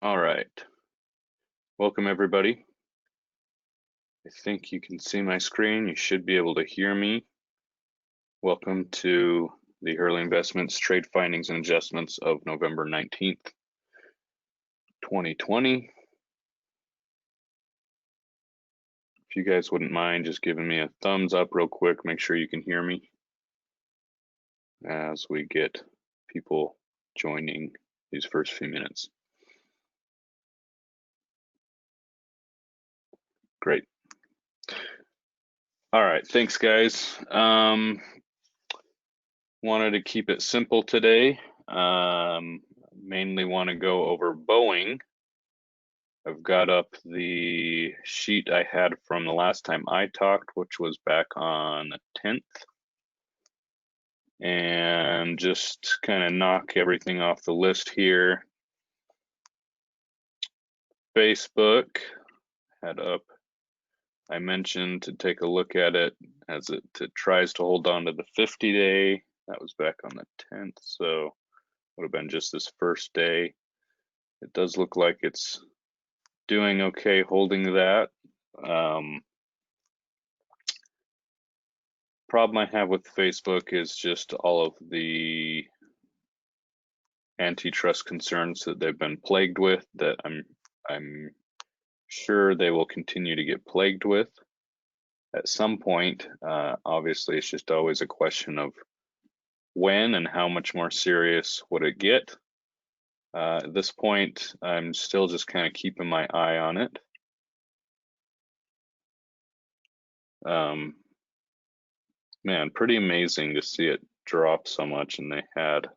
All right. Welcome, everybody. I think you can see my screen. You should be able to hear me. Welcome to the Hurley Investments Trade Findings and Adjustments of November 19th, 2020. If you guys wouldn't mind just giving me a thumbs up real quick, make sure you can hear me as we get people joining these first few minutes. Great. All right, thanks guys. Wanted to keep it simple today. Mainly want to go over Boeing. I've got up the sheet I had from the last time I talked, which was back on the 10th. And just kind of knock everything off the list here. Facebook had up, I mentioned to take a look at it as it tries to hold on to the 50-day. That was back on the 10th, so would have been just this first day. It does look like it's doing okay holding that. Problem I have with Facebook is just all of the antitrust concerns that they've been plagued with that I'm sure they will continue to get plagued with at some point. Obviously, it's just always a question of when and how much more serious would it get. At this point, I'm still just kind of keeping my eye on it. Man, pretty amazing to see it drop so much, and they had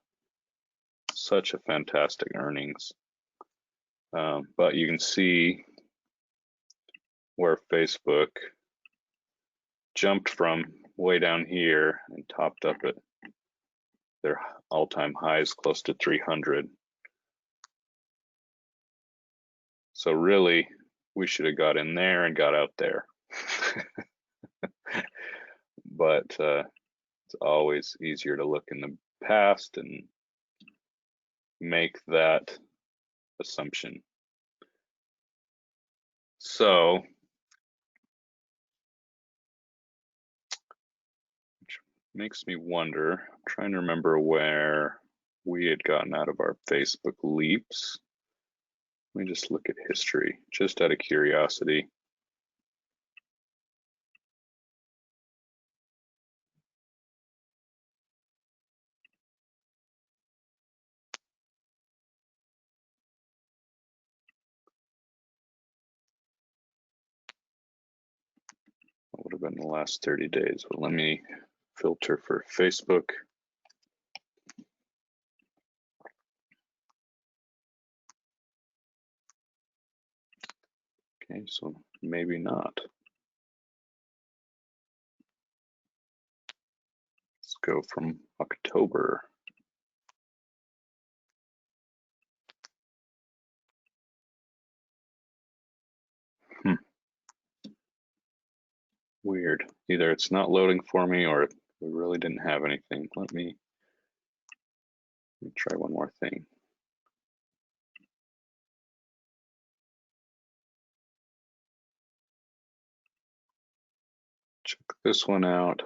such a fantastic earnings. But you can see where Facebook jumped from way down here and topped up at their all-time highs close to 300. So really, we should have got in there and got out there. But it's always easier to look in the past and make that assumption. So, which makes me wonder, I'm trying to remember where we had gotten out of our Facebook leaps. Let me just look at history, just out of curiosity. What would have been the last 30 days? But let me filter for Facebook. Okay, so maybe not. Let's go from October. Weird. Either it's not loading for me or we really didn't have anything. Let me try one more thing. Check this one out.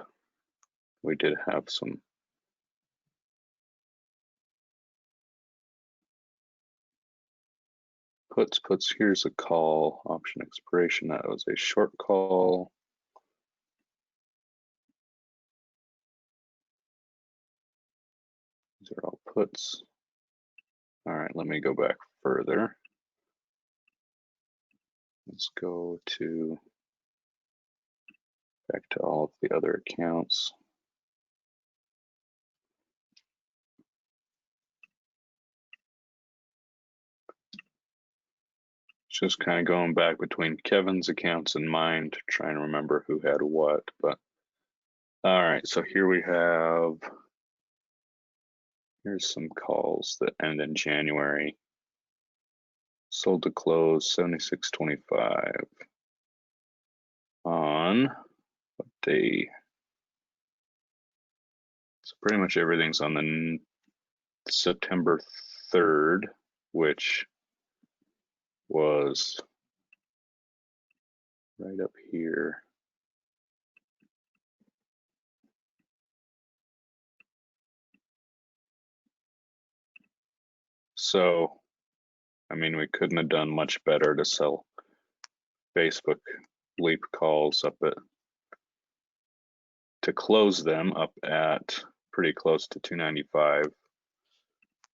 We did have some puts. Here's a call, option expiration. That was a short call. These are all puts. All right, let me go back further. Let's go back to all of the other accounts. Just kind of going back between Kevin's accounts and mine to try and remember who had what. But all right, so here we have, here's some calls that end in January. Sold to close 76.25 on what day? So pretty much everything's on the September 3rd, which was right up here. So, I mean, we couldn't have done much better to sell Facebook leap calls to close them up at pretty close to 295.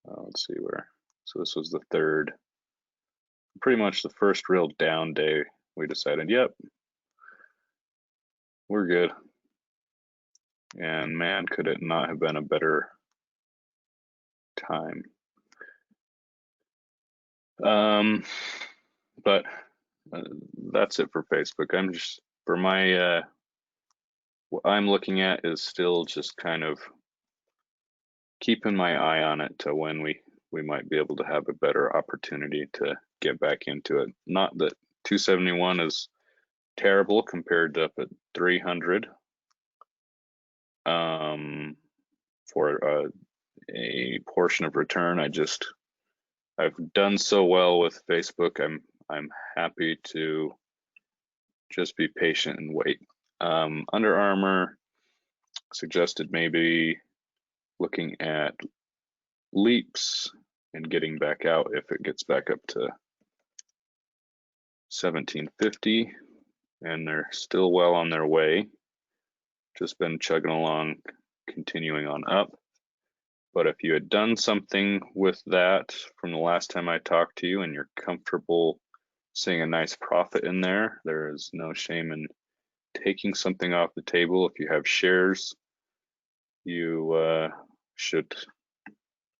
Let's see where. So this was the third, pretty much the first real down day. We decided, yep, we're good. And man, could it not have been a better time. But that's it for Facebook. I'm just, for my, what I'm looking at is still just kind of keeping my eye on it to when we might be able to have a better opportunity to get back into it. Not that 271 is terrible compared to up at 300 for a portion of return. I've done so well with Facebook. I'm happy to just be patient and wait. Under Armour suggested maybe looking at leaps and getting back out if it gets back up to 1750, and they're still well on their way. Just been chugging along, continuing on up. But if you had done something with that from the last time I talked to you and you're comfortable seeing a nice profit in there, there is no shame in taking something off the table. If you have shares, you should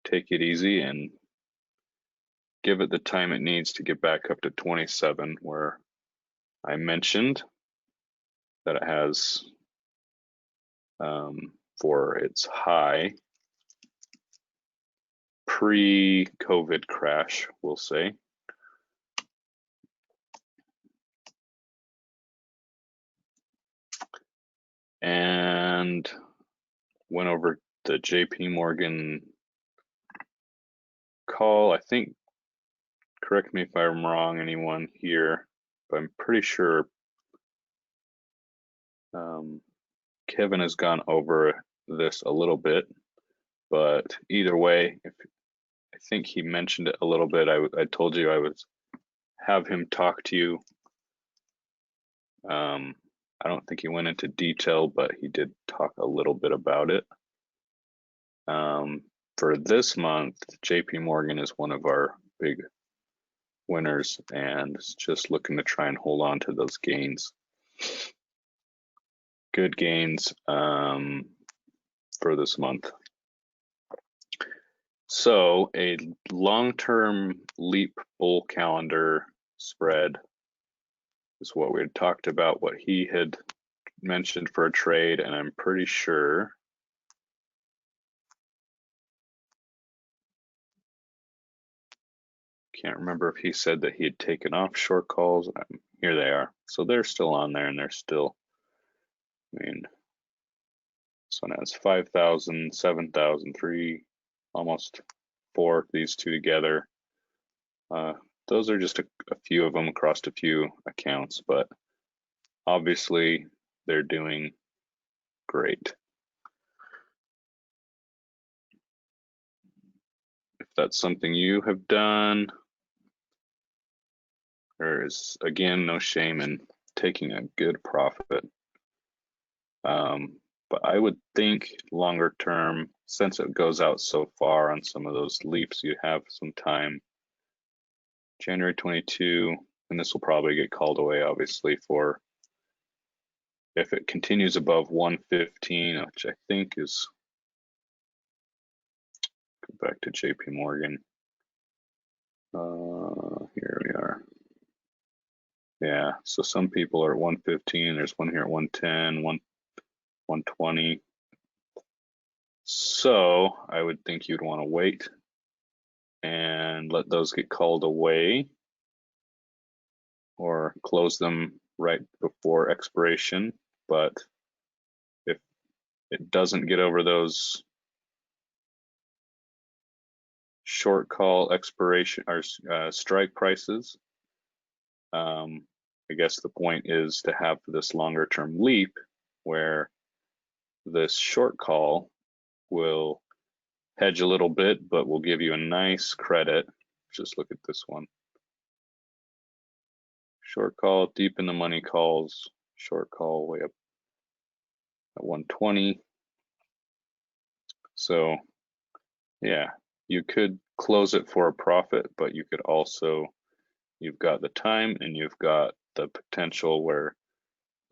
take it easy and give it the time it needs to get back up to 27, where I mentioned that it has for its high pre-COVID crash, we'll say. And went over the JP Morgan call. I think, correct me if I'm wrong, anyone here, but I'm pretty sure Kevin has gone over this a little bit, but either way, I think he mentioned it a little bit. I told you I would have him talk to you. I don't think he went into detail, but he did talk a little bit about it. For this month, JP Morgan is one of our big winners and just looking to try and hold on to those gains. Good gains for this month. So a long-term leap bull calendar spread is what we had talked about, what he had mentioned for a trade, and I'm pretty sure can't remember if he said that he had taken off short calls. Here they are. So they're still on there, and they're still, I mean, this one has 5,000, 7,000, 3, almost 4, these two together. Those are just a few of them across a few accounts, but obviously they're doing great. If that's something you have done, there is, again, no shame in taking a good profit. But I would think longer term, since it goes out so far on some of those leaps, you have some time. January 22, and this will probably get called away, obviously, for if it continues above 115, which I think is, go back to JP Morgan. Here we are. Yeah, so some people are at 115. There's one here at 110, 120. So I would think you'd want to wait and let those get called away or close them right before expiration. But if it doesn't get over those short call expiration or strike prices, I guess the point is to have this longer term leap where this short call will hedge a little bit, but will give you a nice credit. Just look at this one. Short call, deep in the money calls, short call way up at 120. So yeah, you could close it for a profit, but you could also, you've got the time and you've got the potential where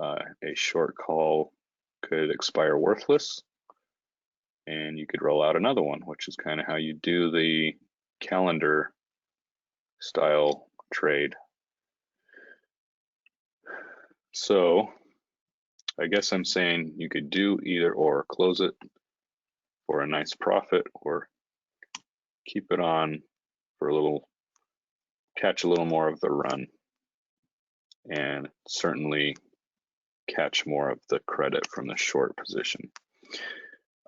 a short call could expire worthless and you could roll out another one, which is kind of how you do the calendar style trade. So I guess I'm saying you could do either or, close it for a nice profit or keep it on for a little, catch a little more of the run and certainly catch more of the credit from the short position.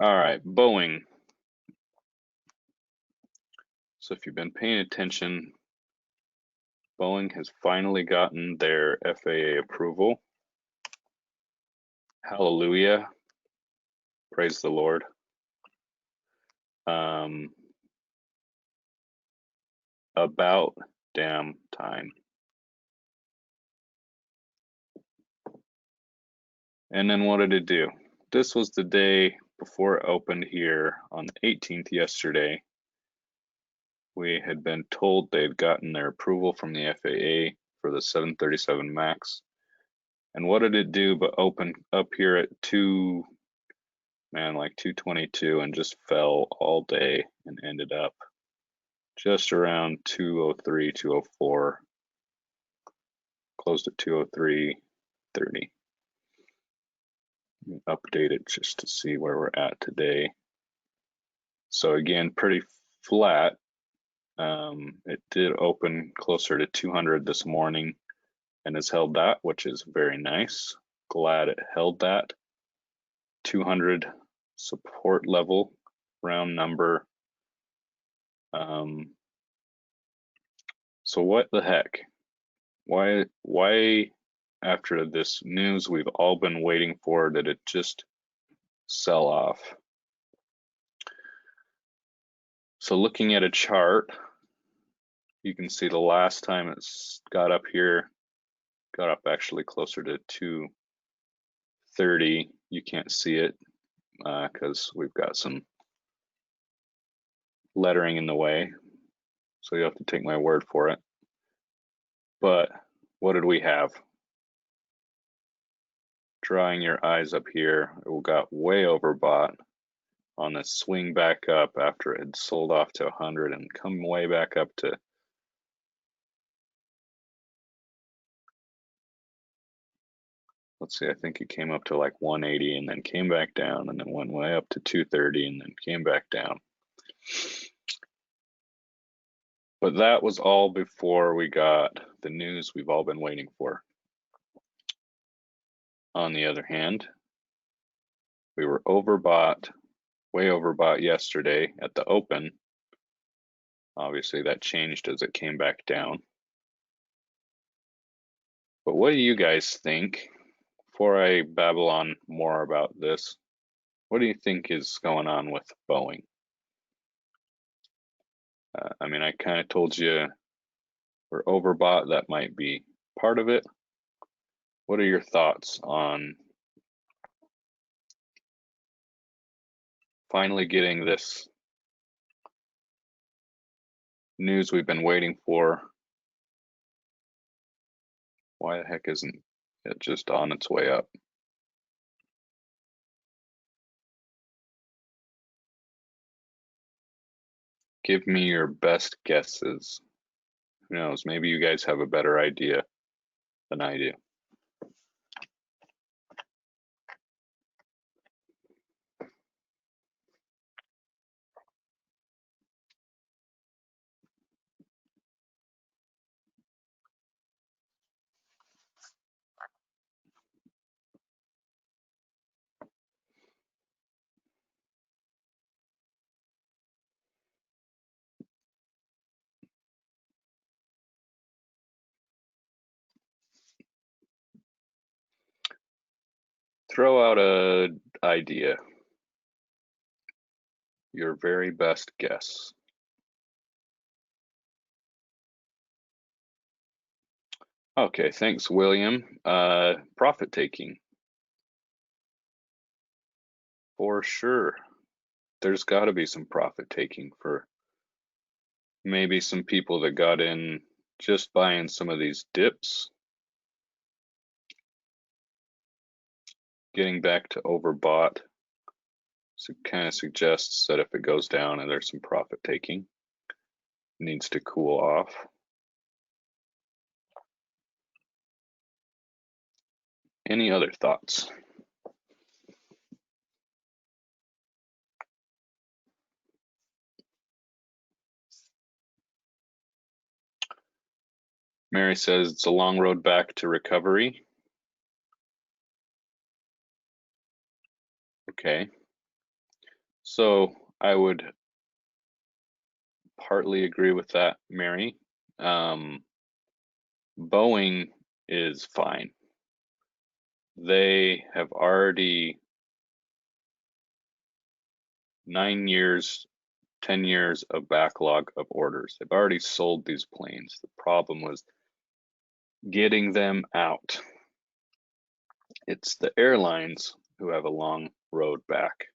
All right, Boeing. So if you've been paying attention, Boeing has finally gotten their FAA approval. Hallelujah. Praise the Lord. About damn time. And then what did it do? This was the day before it opened here on the 18th yesterday. We had been told they'd gotten their approval from the FAA for the 737 MAX. And what did it do but open up here at like 222 and just fell all day and ended up just around 203, 204, closed at 203.30. Update it just to see where we're at today. So again, pretty flat. It did open closer to 200 this morning and has held that, which is very nice. Glad it held that. 200 support level, round number. So what the heck? Why after this news we've all been waiting for did it just sell off? So looking at a chart, you can see the last time it's got up here, got up actually closer to 230. You can't see it because we've got some lettering in the way, so you have to take my word for it. But what did we have? Drawing your eyes up here, it got way overbought on this swing back up after it had sold off to 100 and come way back up to let's see, I think it came up to like 180 and then came back down and then went way up to 230 and then came back down. But that was all before we got the news we've all been waiting for. On the other hand, we were overbought, way overbought yesterday at the open. Obviously that changed as it came back down. But what do you guys think? Before I babble on more about this, what do you think is going on with Boeing? I mean, I kind of told you we're overbought. That might be part of it. What are your thoughts on finally getting this news we've been waiting for? Why the heck isn't it just on its way up? Give me your best guesses. Who knows? Maybe you guys have a better idea than I do. Throw out a idea. Your very best guess. Okay, thanks, William. Profit taking. For sure. There's got to be some profit taking for maybe some people that got in just buying some of these dips, getting back to overbought. So kind of suggests that if it goes down and there's some profit taking, it needs to cool off. Any other thoughts? Mary says it's a long road back to recovery. Okay. So I would partly agree with that, Mary. Boeing is fine. They have already 9 years, 10 years of backlog of orders. They've already sold these planes. The problem was getting them out. It's the airlines who have a long road back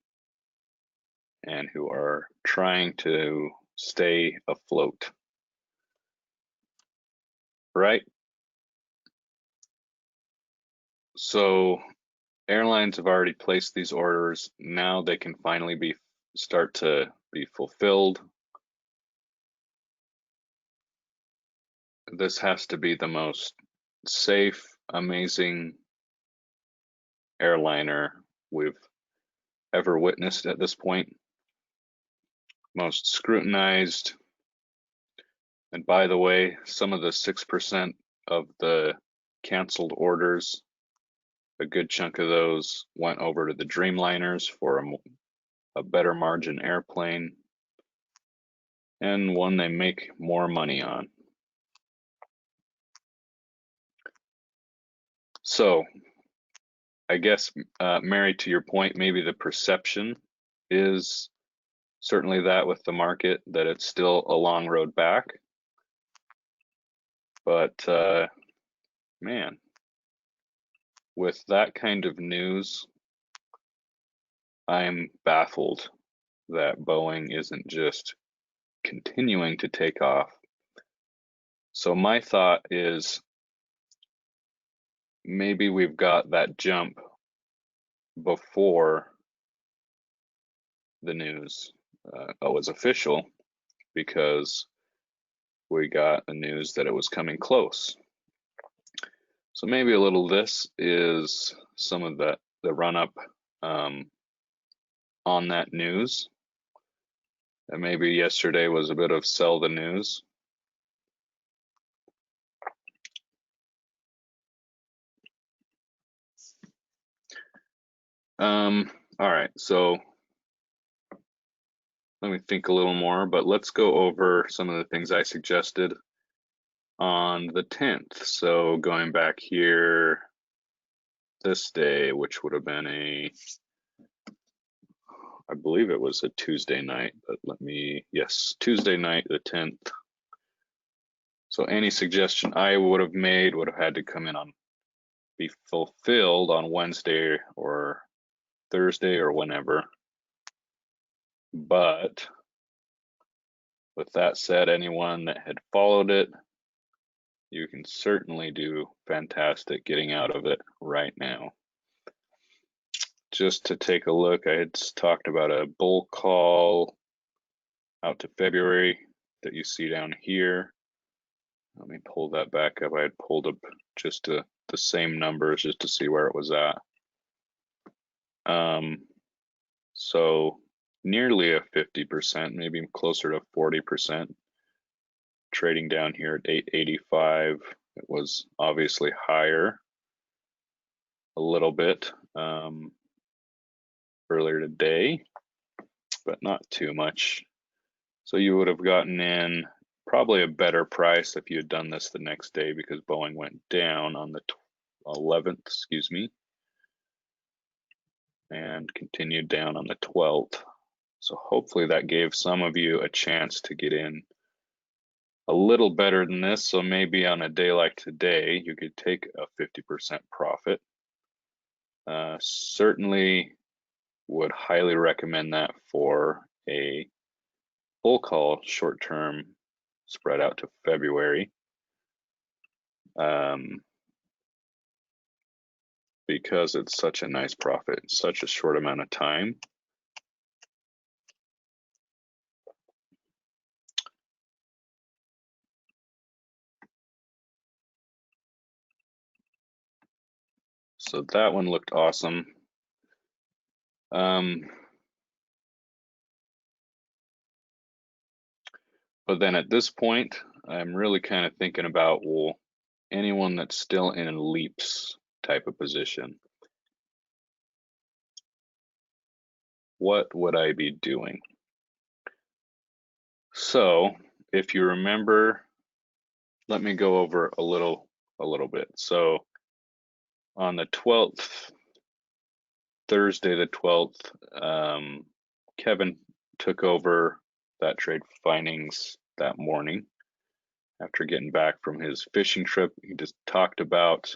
and who are trying to stay afloat. Right? So airlines have already placed these orders. Now they can finally start to be fulfilled. This has to be the most safe, amazing airliner we've ever witnessed at this point. Most scrutinized. And by the way, some of the 6% of the canceled orders, a good chunk of those went over to the Dreamliners for a better margin airplane and one they make more money on. So I guess, Mary, to your point, maybe the perception is certainly that with the market, that it's still a long road back. But man, with that kind of news, I'm baffled that Boeing isn't just continuing to take off. So my thought is maybe we've got that jump before the news was official, because we got the news that it was coming close. So maybe a little this is some of the run up on that news. And maybe yesterday was a bit of sell the news. All right, so let me think a little more, but let's go over some of the things I suggested on the 10th. So going back here this day, which would have been I believe it was a Tuesday night, but yes, Tuesday night, the 10th. So any suggestion I would have made would have had to come in be fulfilled on Wednesday or Thursday or whenever. But with that said, anyone that had followed it, you can certainly do fantastic getting out of it right now. Just to take a look, I had talked about a bull call out to February that you see down here. Let me pull that back up. I had pulled up just the same numbers just to see where it was at. So nearly a 50%, maybe closer to 40%. Trading down here at 885. It was obviously higher a little bit earlier today, but not too much. So you would have gotten in probably a better price if you had done this the next day, because Boeing went down on the 11th, excuse me. and continued down on the 12th. So hopefully that gave some of you a chance to get in a little better than this. So maybe on a day like today, you could take a 50% profit. Certainly would highly recommend that for a bull call short-term spread out to February. Because it's such a nice profit in such a short amount of time. So that one looked awesome. But then at this point, I'm really kind of thinking about, well, anyone that's still in a leaps type of position, what would I be doing? So if you remember, let me go over a little bit. So on the 12th, Thursday the 12th, Kevin took over that trade findings that morning after getting back from his fishing trip. He just talked about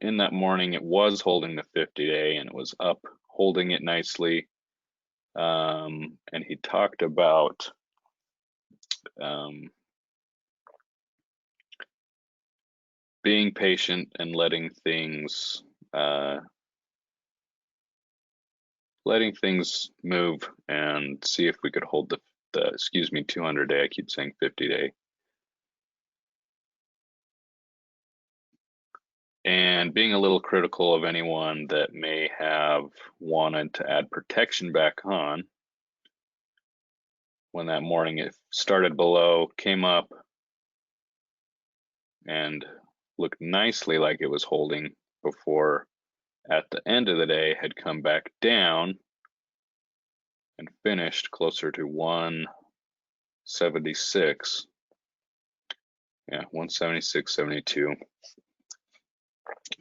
in that morning it was holding the 50-day and it was up holding it nicely, and he talked about being patient and letting things move and see if we could hold the 200-day. I keep saying 50-day. And being a little critical of anyone that may have wanted to add protection back on when that morning it started below, came up, and looked nicely like it was holding before at the end of the day had come back down and finished closer to 176. Yeah, 176.72,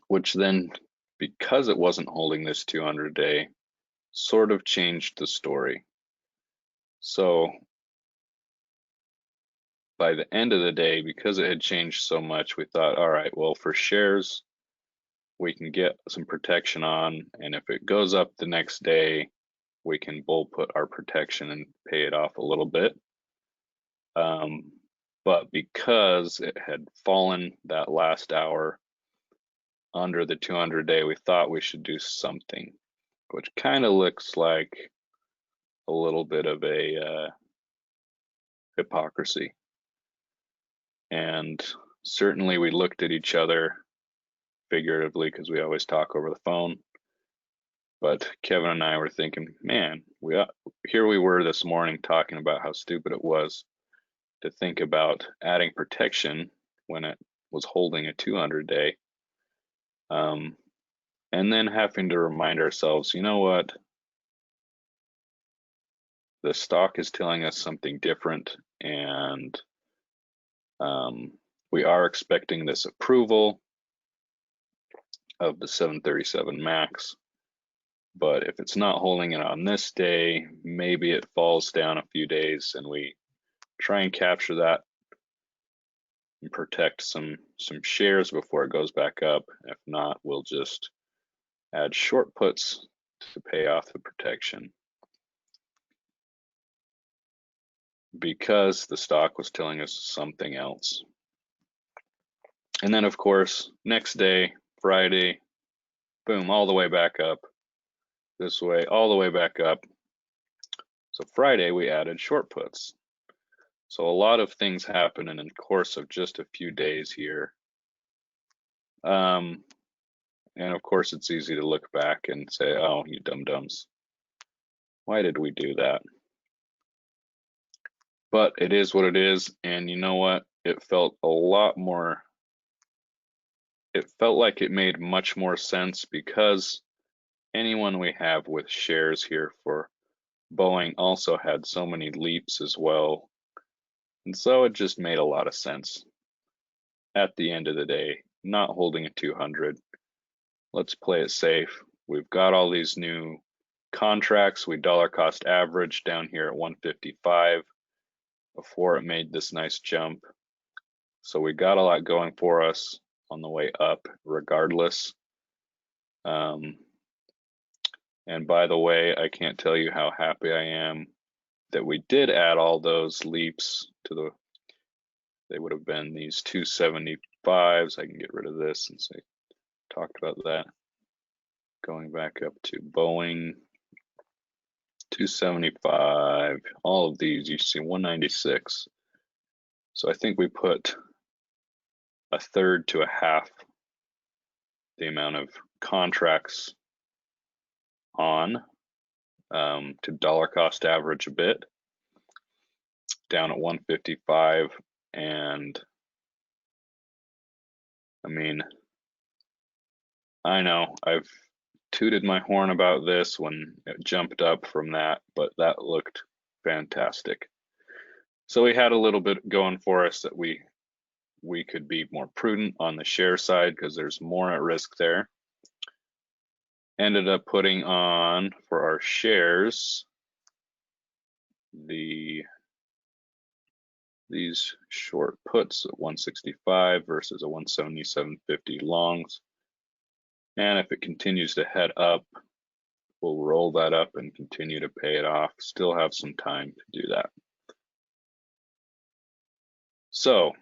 which then, because it wasn't holding this 200-day, sort of changed the story. So by the end of the day, because it had changed so much, we thought, all right, well, for shares, we can get some protection on, and if it goes up the next day, we can bull put our protection and pay it off a little bit. But because it had fallen that last hour under the 200-day, we thought we should do something, which kind of looks like a little bit of a hypocrisy. And certainly we looked at each other figuratively because we always talk over the phone. But Kevin and I were thinking, man, here we were this morning talking about how stupid it was to think about adding protection when it was holding a 200-day. And then having to remind ourselves, you know what? The stock is telling us something different, and we are expecting this approval of the 737 MAX. But if it's not holding it on this day, maybe it falls down a few days and we try and capture that and protect some shares before it goes back up. If not, we'll just add short puts to pay off the protection, because the stock was telling us something else. And then of course, next day, Friday, boom, all the way back up this way, all the way back up. So Friday we added short puts. So a lot of things happen in the course of just a few days here. And of course, it's easy to look back and say, oh, you dum-dums, why did we do that? But it is what it is. And you know what? It felt like it made much more sense, because anyone we have with shares here for Boeing also had so many leaps as well. And so it just made a lot of sense. At the end of the day, not holding a 200, let's play it safe. we've got all these new contracts. We dollar cost average down here at 155 before it made this nice jump. So we got a lot going for us on the way up regardless. And by the way, I can't tell you how happy I am that we did add all those leaps to the, they would have been these 275s. I can get rid of this and say, talked about that. Going back up to Boeing, 275, all of these, you see 196. So I think we put a third to a half the amount of contracts on to dollar cost average a bit down at 155. And I mean, I know I've tooted my horn about this when it jumped up from that, but that looked fantastic. So we had a little bit going for us that we could be more prudent on the share side because there's more at risk there. Ended up putting on for our shares these short puts at 165 versus a 177.50 longs. And if it continues to head up, we'll roll that up and continue to pay it off. Still have some time to do that. So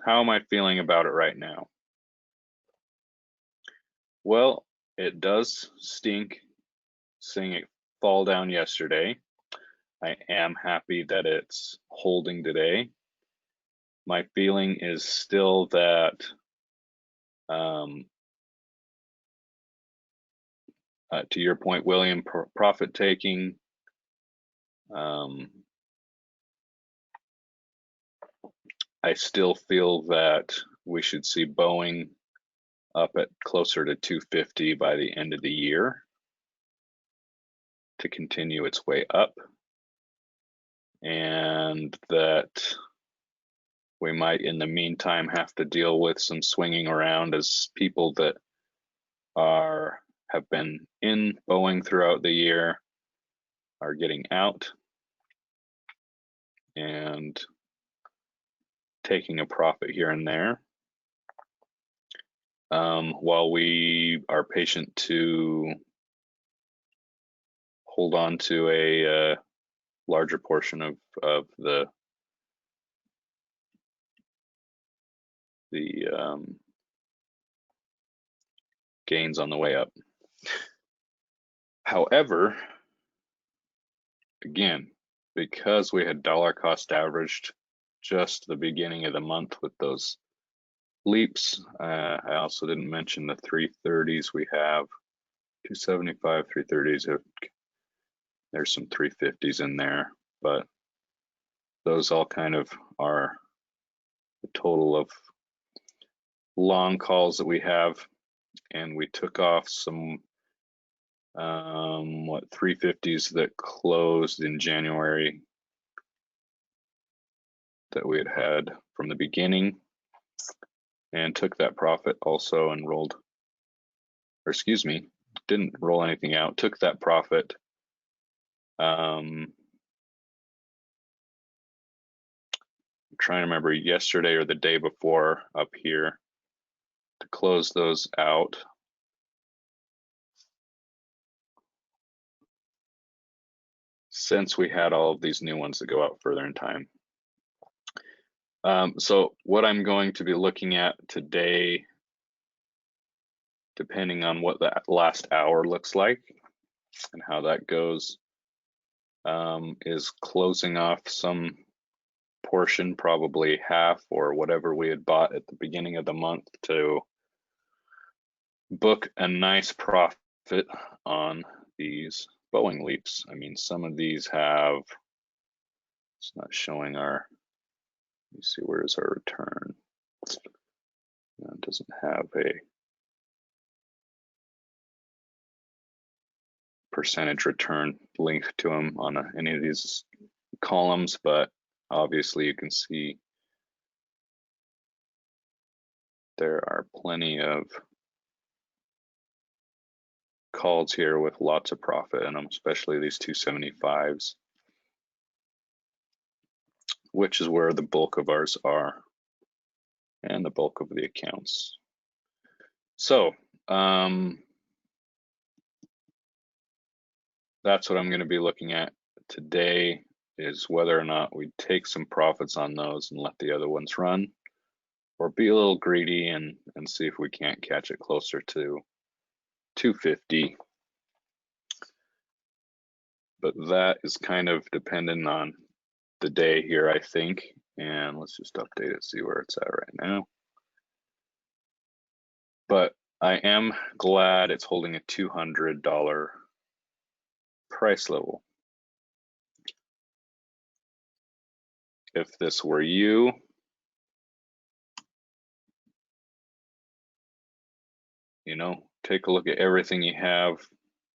how am I feeling about it right now? Well, it does stink seeing it fall down yesterday. I am happy that it's holding today. My feeling is still that to your point, William, profit taking. I still feel that we should see Boeing up at closer to 250 by the end of the year to continue its way up, and that we might in the meantime have to deal with some swinging around as people that have been in Boeing throughout the year are getting out and taking a profit here and there, while we are patient to hold on to a larger portion of the gains on the way up. However, again, because we had dollar cost averaged just the beginning of the month with those leaps, I also didn't mention the 330s we have, 275, 330s. There's some 350s in there, but those all kind of are the total of long calls that we have. And we took off some 350s that closed in January that we had from the beginning, and took that profit also and rolled, or excuse me, didn't roll anything out, took that profit. I'm trying to remember yesterday or the day before up here to close those out. Since we had all of these new ones that go out further in time. So what I'm going to be looking at today, depending on what that last hour looks like and how that goes, is closing off some portion, probably half or whatever we had bought at the beginning of the month, to book a nice profit on these Boeing leaps. I mean, some of these have, it's not showing our, let me see, where is our return? It doesn't have a percentage return link to them on any of these columns, but obviously you can see there are plenty of calls here with lots of profit in them, especially these 275s, which is where the bulk of ours are and the bulk of the accounts. So that's what I'm going to be looking at today, is whether or not we take some profits on those and let the other ones run, or be a little greedy and see if we can't catch it closer to 250. But that is kind of dependent on the day here, I think. And let's just update it, see where it's at right now. But I am glad it's holding a $200 price level. If this were you, take a look at everything you have.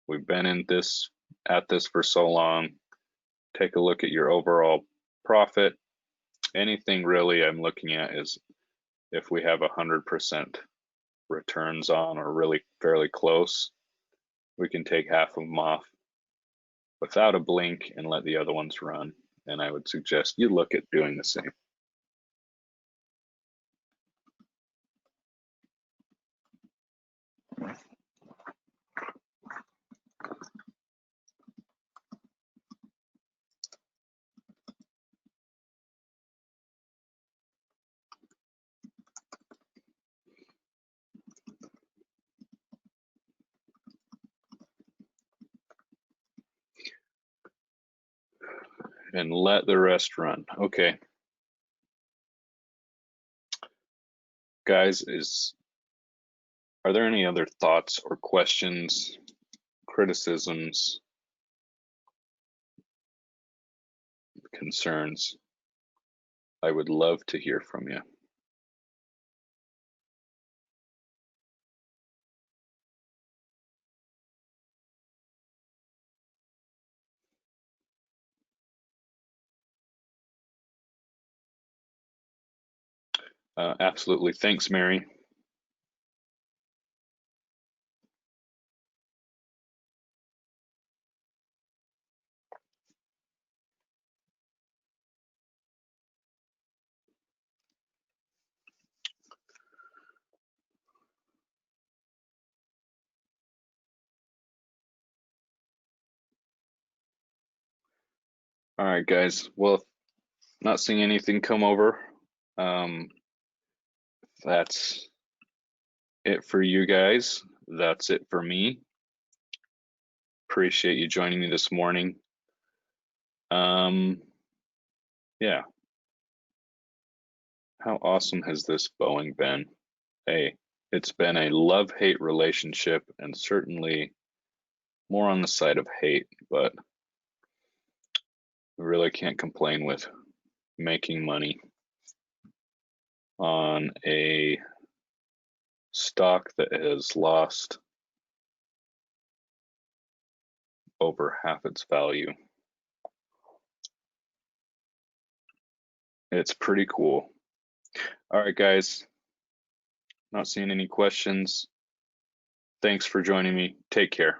We've been at this for so long. Take a look at your overall profit. Anything really I'm looking at is if we have 100% returns on, or really fairly close, we can take half of them off without a blink and let the other ones run. And I would suggest you look at doing the same. And let the rest run. Okay. Guys, are there any other thoughts or questions, criticisms, concerns? I would love to hear from you. Absolutely. Thanks, Mary. All right, guys. Well, not seeing anything come over. That's it for you guys. That's it for me. Appreciate you joining me this morning. Yeah. How awesome has this Boeing been? Hey, it's been a love-hate relationship, and certainly more on the side of hate, but we really can't complain with making money on a stock that has lost over half its value. It's pretty cool. All right, guys. Not seeing any questions. Thanks for joining me. Take care.